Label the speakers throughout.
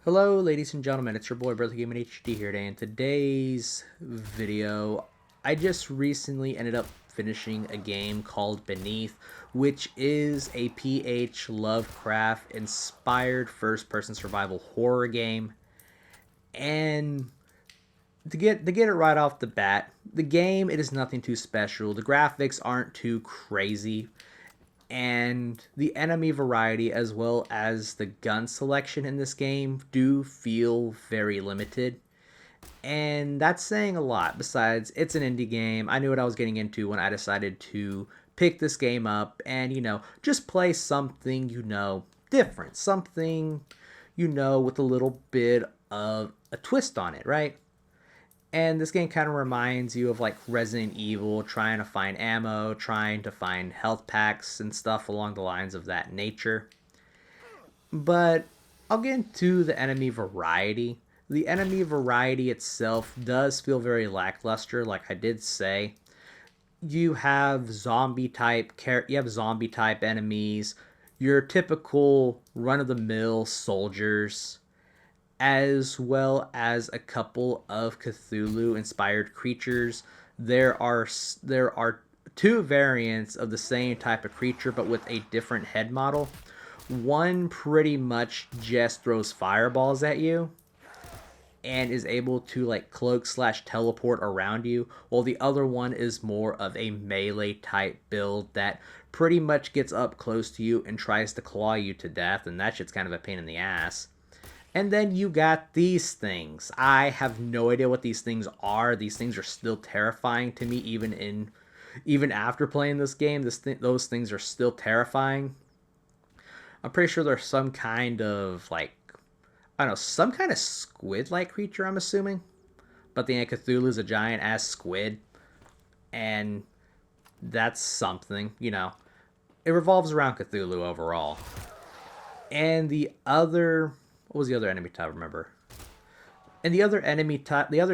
Speaker 1: Hello ladies and gentlemen, it's your boy Brother Gaming HD here today. In today's video, I just recently ended up finishing a game called Beneath, which is a P.H. Lovecraft inspired first-person survival horror game. And to get it right off the bat, the game, it is nothing too special. The graphics aren't too crazy, and the enemy variety as well as the gun selection in this game do feel very limited. And that's saying a lot. Besides, it's an indie game. I knew what I was getting into when I decided to pick this game up and, just play something, different. Something, with a little bit of a twist on it, right? And this game kind of reminds you of like Resident Evil, trying to find ammo, trying to find health packs and stuff along the lines of that nature. But I'll get into the enemy variety. The enemy variety itself does feel very lackluster, like I did say. You have zombie type enemies, your typical run of the mill soldiers, as well as a couple of Cthulhu inspired creatures. There are two variants of the same type of creature but with a different head model. One pretty much just throws fireballs at you and is able to like cloak slash teleport around you, while the other one is more of a melee type build that pretty much gets up close to you and tries to claw you to death, and that shit's kind of a pain in the ass. And then you got these things. I have no idea what these things are. These things are still terrifying to me, even after playing this game. Those things are still terrifying. I'm pretty sure there's some kind of like, I don't know, some kind of squid-like creature, I'm assuming. But the Cthulhu is a giant ass squid, and that's something. It revolves around Cthulhu overall. And what was the other enemy type? Remember? And the other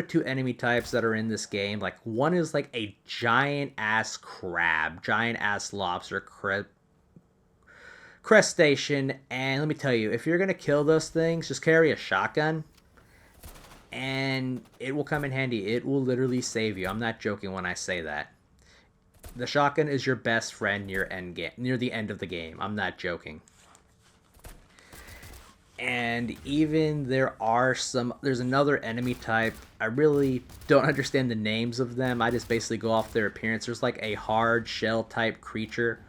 Speaker 1: two enemy types that are in this game, like one is like a giant ass crab, giant ass lobster, crustacean. And let me tell you, if you're gonna kill those things, just carry a shotgun, and it will come in handy. It will literally save you. I'm not joking when I say that. The shotgun is your best friend near the end of the game. I'm not joking. And even there's another enemy type. I really don't understand the names of them. I just basically go off their appearance. There's like a hard shell type creature,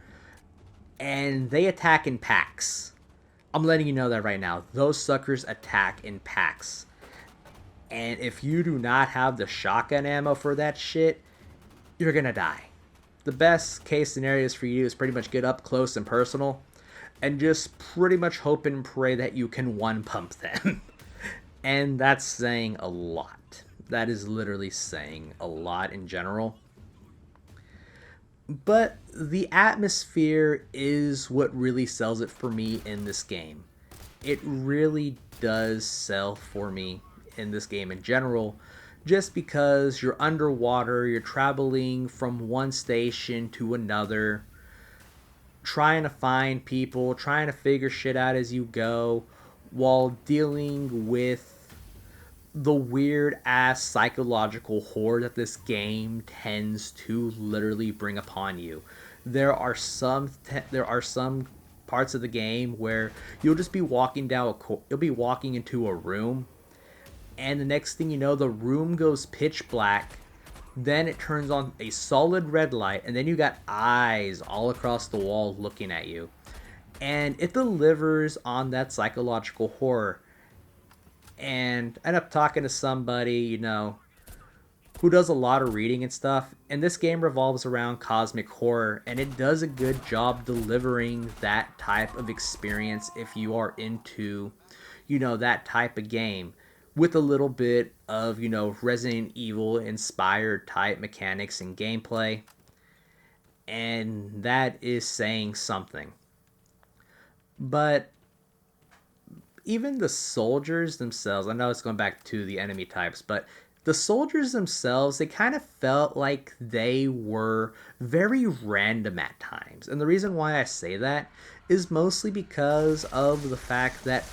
Speaker 1: and they attack in packs. I'm letting you know that right now. Those suckers attack in packs. And if you do not have the shotgun ammo for that shit, you're gonna die. The best case scenario for you is pretty much get up close and personal and just pretty much hope and pray that you can one pump them. And that's saying a lot. That is literally saying a lot in general. But the atmosphere is what really sells it for me in this game. It really does sell for me in this game in general, just because you're underwater, you're traveling from one station to another, trying to find people, trying to figure shit out as you go, while dealing with the weird ass psychological horror that this game tends to literally bring upon you. There are some parts of the game where you'll just be you'll be walking into a room, and the next thing you know, the room goes pitch black. Then it turns on a solid red light, and then you got eyes all across the wall looking at you. And it delivers on that psychological horror. And I end up talking to somebody, who does a lot of reading and stuff. And this game revolves around cosmic horror, and it does a good job delivering that type of experience if you are into, that type of game, with a little bit of, Resident Evil inspired type mechanics and gameplay. And that is saying something. But even the soldiers themselves, I know it's going back to the enemy types, but the soldiers themselves, they kind of felt like they were very random at times. And the reason why I say that is mostly because of the fact that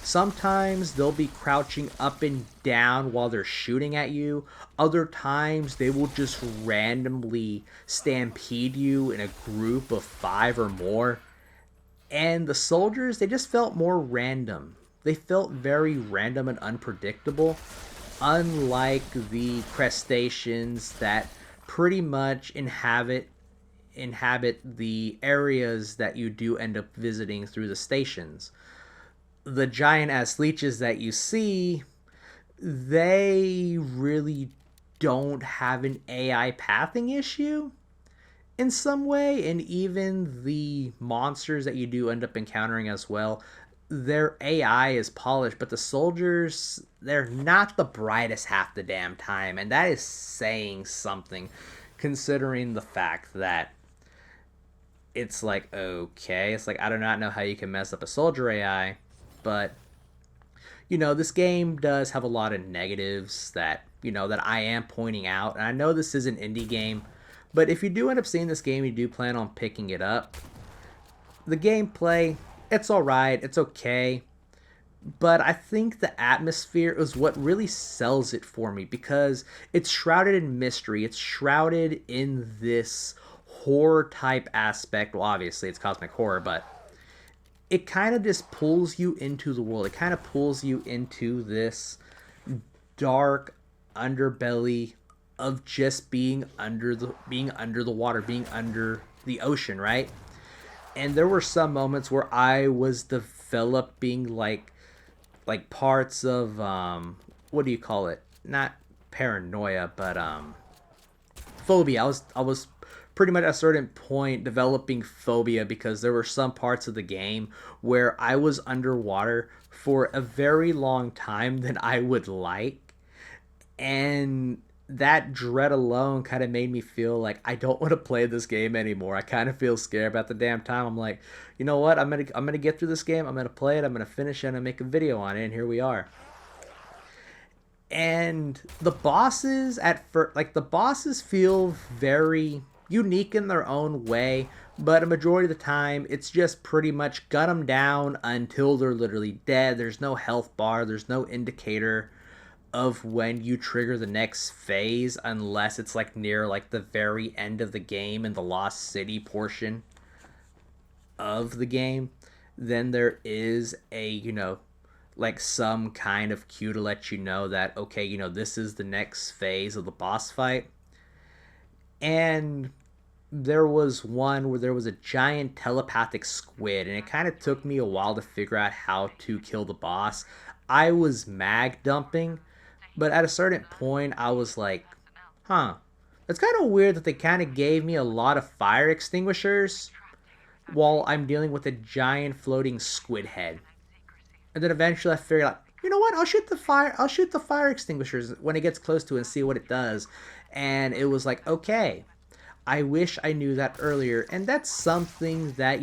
Speaker 1: Sometimes they'll be crouching up and down while they're shooting at you. Other times they will just randomly stampede you in a group of 5 or more. And the soldiers, they just felt more random. They felt very random and unpredictable, unlike the crustaceans that pretty much inhabit the areas that you do end up visiting through the stations. The giant ass leeches that you see, they really don't have an AI pathing issue in some way, and even the monsters that you do end up encountering as well, their AI is polished, but the soldiers, they're not the brightest half the damn time, and that is saying something, considering the fact that it's like, okay, it's like, I do not know how you can mess up a soldier AI, but this game does have a lot of negatives that that I am pointing out, and I know this is an indie game, but if you do end up seeing this game, you do plan on picking it up. The gameplay, it's all right, it's okay, but I think the atmosphere is what really sells it for me, because it's shrouded in mystery. It's shrouded in this horror type aspect. Well, obviously it's cosmic horror, but it kind of just pulls you into the world. It kind of pulls you into this dark underbelly of just being under the water, being under the ocean, right? And there were some moments where I was developing like parts of what do you call it? Not paranoia, but phobia. I was pretty much at a certain point developing phobia, because there were some parts of the game where I was underwater for a very long time than I would like. And that dread alone kind of made me feel like I don't want to play this game anymore. I kind of feel scared about the damn time. I'm like, you know what? I'm gonna get through this game. I'm gonna play it. I'm gonna finish it and make a video on it. And here we are. And the bosses at first, like the bosses feel very unique in their own way, but a majority of the time it's just pretty much gun them down until they're literally dead. There's no health bar, there's no indicator of when you trigger the next phase, unless it's like near like the very end of the game in the Lost City portion of the game. Then there is a like some kind of cue to let you know that, okay, this is the next phase of the boss fight. And there was one where there was a giant telepathic squid, and it kind of took me a while to figure out how to kill the boss. I was mag dumping, but at a certain point I was like, huh, it's kind of weird that they kind of gave me a lot of fire extinguishers while I'm dealing with a giant floating squid head. And then eventually I figured out, you know what? I'll shoot the fire extinguishers when it gets close to it and see what it does. And it was like, okay, I wish I knew that earlier. And that's something that,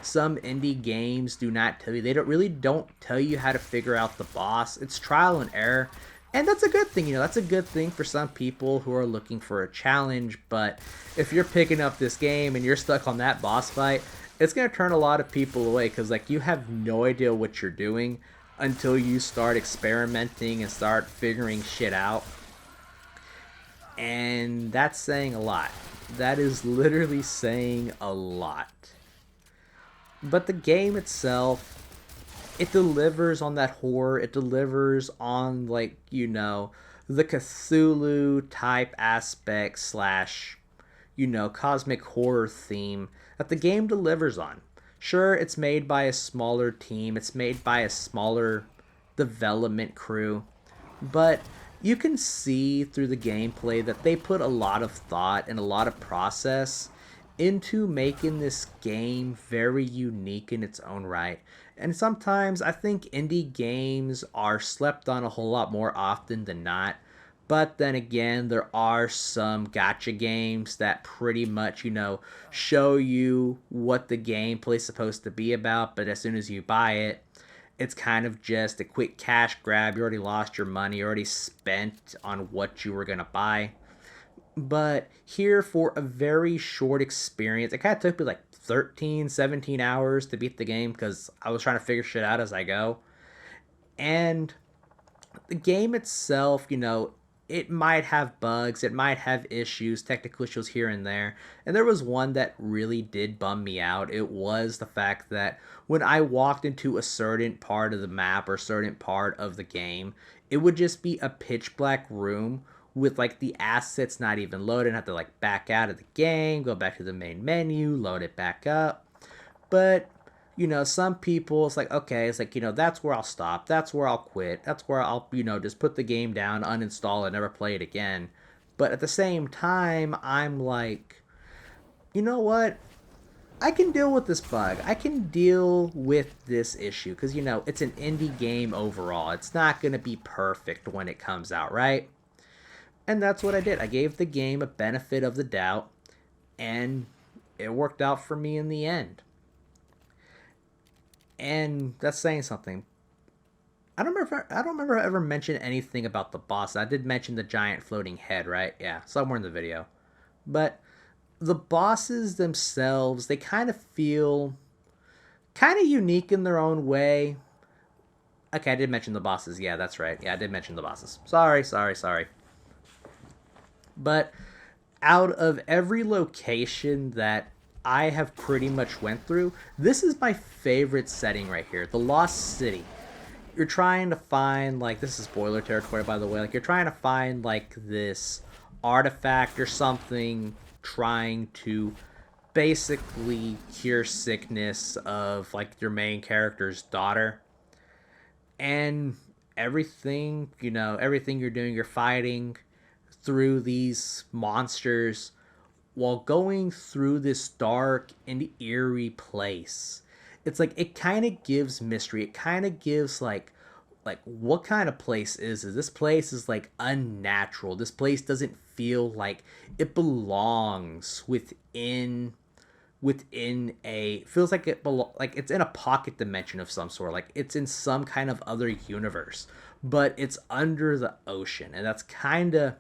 Speaker 1: some indie games do not tell you. They don't tell you how to figure out the boss. It's trial and error. And that's a good thing, that's a good thing for some people who are looking for a challenge. But if you're picking up this game and you're stuck on that boss fight, it's going to turn a lot of people away, because like you have no idea what you're doing until you start experimenting and start figuring shit out. And that's saying a lot. That is literally saying a lot. But the game itself, it delivers on that horror. It delivers on like, the Cthulhu type aspect slash, cosmic horror theme that the game delivers on. Sure, it's made by a smaller team. It's made by a smaller development crew. But you can see through the gameplay that they put a lot of thought and a lot of process into making this game very unique in its own right. And sometimes I think indie games are slept on a whole lot more often than not. But then again, there are some gacha games that pretty much, show you what the gameplay is supposed to be about, but as soon as you buy it, it's kind of just a quick cash grab. You already lost your money, you already spent on what you were going to buy. But here, for a very short experience, it kind of took me like 13, 17 hours to beat the game, because I was trying to figure shit out as I go. And the game itself, it might have bugs, it might have issues, technical issues here and there. And there was one that really did bum me out. It was the fact that when I walked into a certain part of the map or certain part of the game, it would just be a pitch black room with like the assets not even loaded. I have to like back out of the game, go back to the main menu, load it back up. But some people, it's like, okay, it's like, that's where I'll stop. That's where I'll quit. That's where I'll, just put the game down, uninstall it, never play it again. But at the same time, I'm like, you know what? I can deal with this bug. I can deal with this issue because, it's an indie game overall. It's not going to be perfect when it comes out, right? And that's what I did. I gave the game a benefit of the doubt, and it worked out for me in the end. And that's saying something. I don't remember if I ever mentioned anything about the boss. I did mention the giant floating head, right? Yeah, somewhere in the video. But the bosses themselves, they kind of feel kind of unique in their own way. Okay, I did mention the bosses. Yeah, that's right. Yeah, I did mention the bosses. Sorry. But out of every location that I have pretty much went through, this is my favorite setting right here, the Lost City. You're trying to find, like, this is spoiler territory, by the way, like, you're trying to find, like, this artifact or something, trying to basically cure sickness of, like, your main character's daughter. And everything you're doing, you're fighting through these monsters while going through this dark and eerie place. It's like it kind of gives mystery. It kind of gives like what kind of place is this? This place is like unnatural. This place doesn't feel like it belongs within a feels like like it's in a pocket dimension of some sort, like it's in some kind of other universe, but it's under the ocean. And that's kind of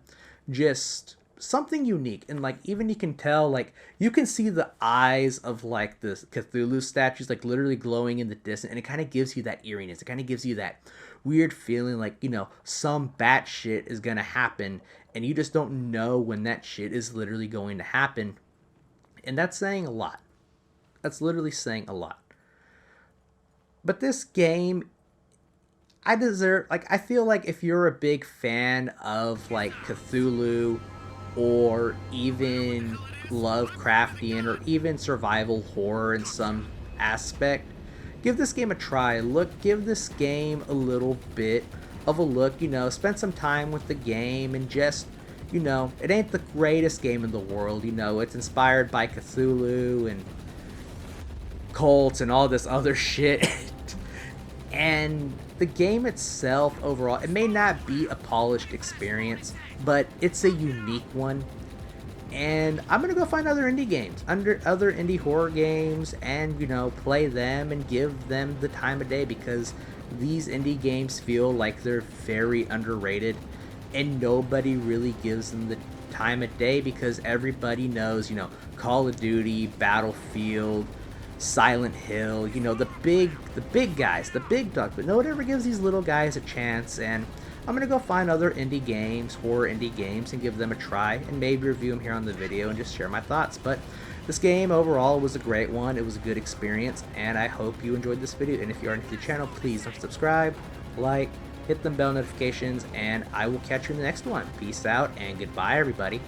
Speaker 1: just something unique. And like even you can tell, like you can see the eyes of like the Cthulhu statues like literally glowing in the distance, and it kind of gives you that eeriness. It kind of gives you that weird feeling like some bat shit is gonna happen, and you just don't know when that shit is literally going to happen. And that's saying a lot. That's literally saying a lot. But this game, I feel like if you're a big fan of like Cthulhu or even Lovecraftian or even survival horror in some aspect, give this game a try. Give this game a little bit of a look, spend some time with the game and just, it ain't the greatest game in the world, it's inspired by Cthulhu and cults and all this other shit. And the game itself overall, it may not be a polished experience, but it's a unique one. And I'm gonna go find other indie games, other indie horror games, and play them and give them the time of day, because these indie games feel like they're very underrated, and nobody really gives them the time of day because everybody knows, Call of Duty, Battlefield, Silent Hill, the big guys, the big dogs, but no one ever gives these little guys a chance. And I'm gonna go find other indie games, horror indie games, and give them a try, and maybe review them here on the video and just share my thoughts. But this game overall was a great one. It was a good experience, and I hope you enjoyed this video. And if you are new to the channel, please don't subscribe, like, hit them bell notifications, and I will catch you in the next one. Peace out and goodbye, everybody.